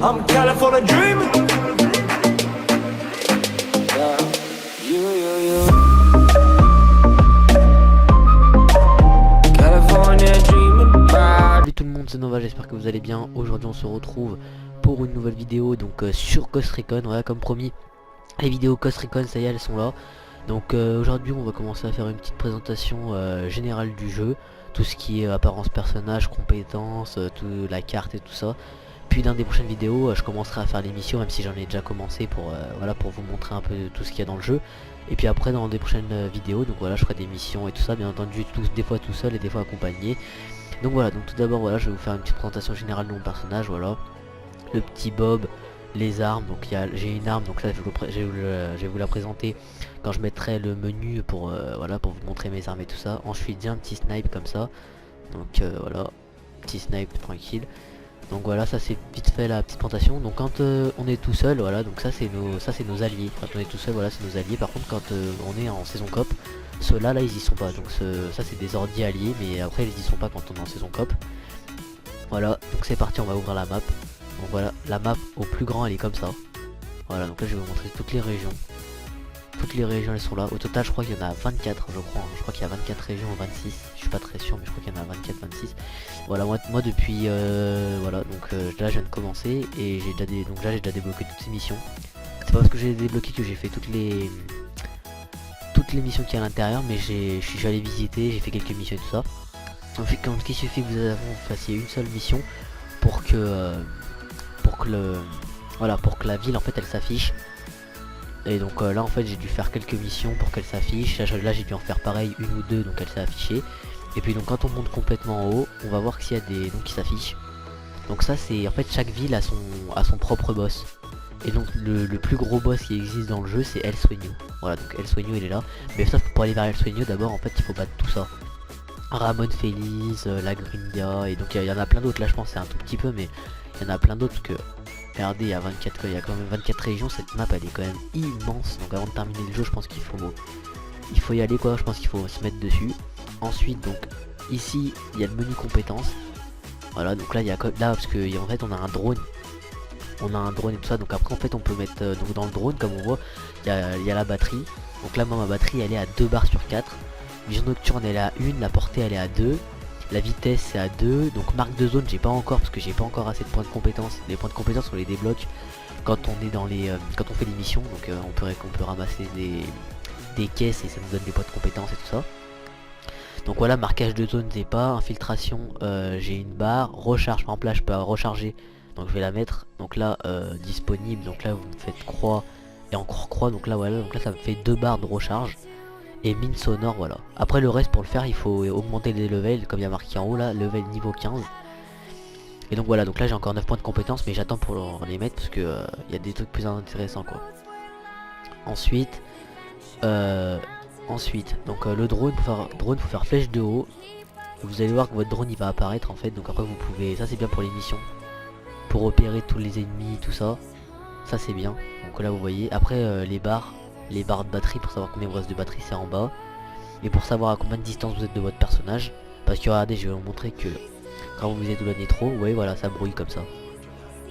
I'm California dreaming. California dreaming. Salut tout le monde, c'est Nova, j'espère que vous allez bien. Aujourd'hui on se retrouve pour une nouvelle vidéo donc sur Ghost Recon. Voilà, comme promis, les vidéos Ghost Recon, ça y est, elles sont là. Donc aujourd'hui on va commencer à faire une petite présentation générale du jeu. Tout ce qui est apparence personnage, compétences, la carte et tout ça. Puis dans des prochaines vidéos je commencerai à faire les missions, même si j'en ai déjà commencé pour voilà, pour vous montrer un peu tout ce qu'il y a dans le jeu. Et puis après dans des prochaines vidéos, donc voilà, je ferai des missions et tout ça, bien entendu, des fois tout seul et des fois accompagné. Donc voilà, donc tout d'abord voilà, je vais vous faire une petite présentation générale de mon personnage. Voilà, le petit Bob, les armes. Donc j'ai une arme, donc là je vais vous la présenter quand je mettrai le menu pour voilà, pour vous montrer mes armes et tout ça. Ensuite j'ai un petit snipe comme ça, donc voilà, petit snipe tranquille. Donc voilà, ça c'est vite fait la petite présentation. Donc quand on est tout seul, voilà, donc ça c'est nos alliés. Quand on est tout seul, voilà, c'est nos alliés. Par contre quand on est en saison coop, ceux-là ils y sont pas. Donc ça c'est des ordi alliés, mais après ils y sont pas quand on est en saison coop. Voilà, donc c'est parti, on va ouvrir la map. Donc voilà, la map au plus grand elle est comme ça. Voilà, donc là je vais vous montrer toutes les régions. Toutes les régions elles sont là. Au total je crois qu'il y en a 24, je crois. Je crois qu'il y a 24 régions ou 26. Je suis pas très sûr, mais je crois qu'il y en a 24, 26. Voilà, moi depuis voilà, donc là je viens de commencer et j'ai déjà débloqué toutes ces missions. C'est pas parce que j'ai débloqué que j'ai fait toutes les missions qu'il y a à l'intérieur, mais je suis allé visiter, j'ai fait quelques missions et tout ça. En fait, quand il suffit que vous fassiez une seule mission pour que la ville en fait elle s'affiche. Et donc là en fait j'ai dû faire quelques missions pour qu'elle s'affiche. Là j'ai dû en faire pareil une ou deux, donc elle s'est affichée. Et puis donc quand on monte complètement en haut, on va voir s'il y a des noms qui s'affichent. Donc ça c'est en fait chaque ville a son propre boss. Et donc le plus gros boss qui existe dans le jeu c'est El Sueño. Voilà, donc El Sueño il est là. Mais sauf que pour aller vers El Sueño d'abord en fait il faut battre tout ça. Ramon Feliz, la Grindia, et donc il y en a plein d'autres. Là je pense c'est un tout petit peu, mais il y en a plein d'autres que... Regardez, il y a 24, il y a quand même 24 régions, cette map elle est quand même immense. Donc avant de terminer le jeu je pense qu'il faut y aller quoi, je pense qu'il faut se mettre dessus. Ensuite donc ici il y a le menu compétences. Voilà, donc là il y a là parce que en fait on a un drone. On a un drone et tout ça, donc après en fait on peut mettre donc dans le drone comme on voit il y a la batterie. Donc là moi ma batterie elle est à 2 barres sur 4. Vision nocturne elle est à 1, la portée elle est à 2. La vitesse c'est à 2, donc marque de zone j'ai pas encore parce que j'ai pas encore assez de points de compétence. Les points de compétence on les débloque quand on est dans les quand on fait des missions, donc on peut ramasser des caisses et ça nous donne des points de compétence et tout ça. Donc voilà, marquage de zone j'ai pas, infiltration j'ai une barre, recharge par exemple là je peux recharger, donc je vais la mettre, donc là disponible, donc là vous me faites croix et encore croix, donc là voilà, donc là ça me fait 2 barres de recharge. Et mine sonore, voilà. Après le reste pour le faire il faut augmenter les levels comme il y a marqué en haut là, level niveau 15. Et donc voilà, donc là j'ai encore 9 points de compétence, mais j'attends pour les mettre parce que il y a des trucs plus intéressants quoi. Ensuite donc le drone, faut faire flèche de haut. Vous allez voir que votre drone il va apparaître en fait, donc après vous pouvez, ça c'est bien pour les missions, pour repérer tous les ennemis tout ça. Ça c'est bien. Donc là vous voyez, après les barres de batterie, pour savoir combien il vous reste de batterie c'est en bas. Et pour savoir à combien de distance vous êtes de votre personnage, parce que regardez je vais vous montrer que quand vous vous éloignez trop, vous voyez voilà ça brouille comme ça.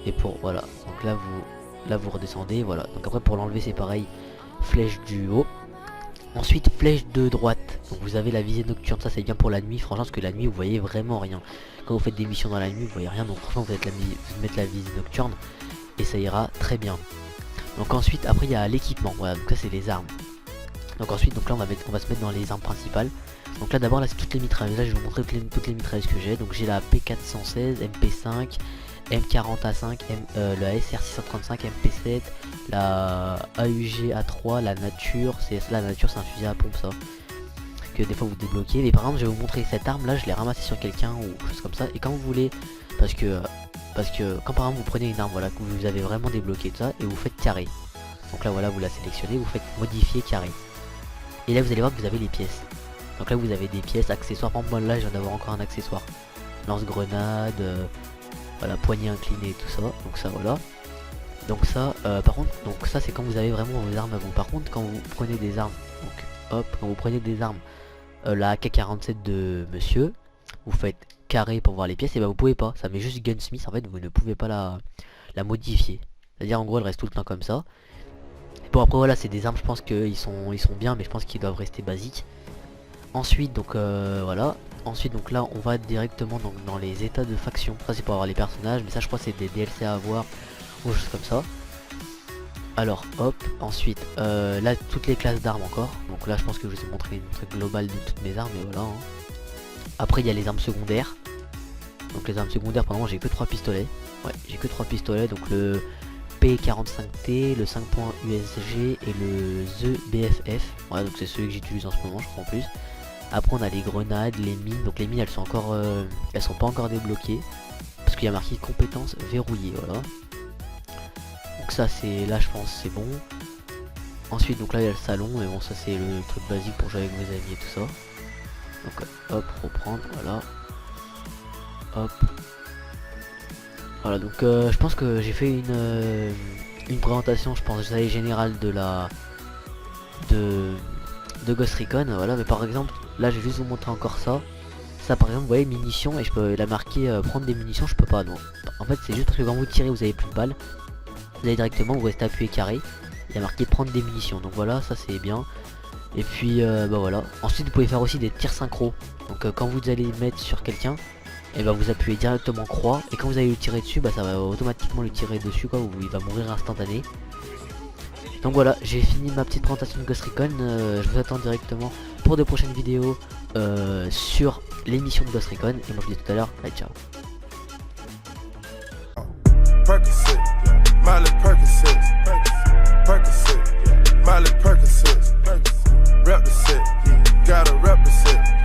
Et pour voilà, donc là vous redescendez, voilà. Donc après pour l'enlever c'est pareil, flèche du haut. Ensuite flèche de droite, donc vous avez la visée nocturne, ça c'est bien pour la nuit franchement, parce que la nuit vous voyez vraiment rien. Quand vous faites des missions dans la nuit vous voyez rien, donc franchement vous mettez la visée nocturne et ça ira très bien. Donc ensuite après il y a l'équipement, voilà, donc ça c'est les armes. Donc ensuite donc là on va se mettre dans les armes principales. Donc là d'abord là c'est toutes les mitrailleuses, là je vais vous montrer toutes les mitrailleuses que j'ai. Donc j'ai la P416, MP5, M40A5, la SR635, MP7, la AUG A3, la nature, la nature c'est un fusil à pompe ça, que des fois vous débloquez. Mais par exemple je vais vous montrer cette arme là, je l'ai ramassée sur quelqu'un ou quelque chose comme ça. Et quand vous voulez, parce que quand par exemple vous prenez une arme voilà que vous avez vraiment débloqué tout ça et vous faites carré. Donc là voilà vous la sélectionnez, vous faites modifier carré. Et là vous allez voir que vous avez les pièces. Donc là vous avez des pièces, accessoires. Par exemple moi là je viens d'avoir encore un accessoire. Lance-grenade, voilà, poignée inclinée et tout ça. Donc ça voilà. Donc ça par contre, donc ça c'est quand vous avez vraiment vos armes à vous. Par contre quand vous prenez des armes, donc hop, quand vous prenez des armes, la AK-47 de monsieur, vous faites carré pour voir les pièces, et bah vous pouvez pas, ça met juste gunsmith en fait, vous ne pouvez pas la modifier. C'est-à-dire en gros elle reste tout le temps comme ça. Bon après voilà c'est des armes, je pense qu'ils sont bien, mais je pense qu'ils doivent rester basiques. Ensuite donc voilà. Ensuite donc là on va directement dans les états de faction. Ça c'est pour avoir les personnages, mais ça je crois c'est des DLC à avoir ou choses comme ça. Alors hop, ensuite là toutes les classes d'armes encore. Donc là je pense que je vous ai montré une truc globale de toutes mes armes, et voilà. Après il y a les armes secondaires. Donc les armes secondaires pendant j'ai que 3 pistolets. Ouais j'ai que 3 pistolets, donc le P45T, le 5.USG et le The BFF. Ouais donc c'est ceux que j'utilise en ce moment je crois en plus. Après on a les grenades, les mines. Donc les mines elles sont encore elles sont pas encore débloquées. Parce qu'il y a marqué compétences verrouillées, voilà. Donc ça c'est là je pense c'est bon. Ensuite donc là il y a le salon, mais bon ça c'est le truc basique pour jouer avec vos amis et tout ça. Donc hop reprendre, voilà. Hop. Voilà donc je pense que j'ai fait une présentation je pense générale de la de Ghost Recon, voilà. Mais par exemple là je vais juste vous montrer encore ça. Ça par exemple vous voyez munitions, et je peux la marquer prendre des munitions, je peux pas non. En fait c'est juste parce que quand vous tirez vous avez plus de balles. Vous allez directement, vous restez appuyé carré. Il y a marqué prendre des munitions. Donc voilà, ça c'est bien. Et puis bah voilà. Ensuite vous pouvez faire aussi des tirs synchro. Donc quand vous allez mettre sur quelqu'un, et bah vous appuyez directement croix. Et quand vous allez le tirer dessus, bah ça va automatiquement le tirer dessus quoi. Il va mourir instantané. Donc voilà, j'ai fini ma petite présentation de Ghost Recon. Je vous attends directement pour de prochaines vidéos sur l'émission de Ghost Recon. Et moi je vous dis tout à l'heure, bye ciao. Percocet, Miley Percocet, Percocet, Miley Percocet.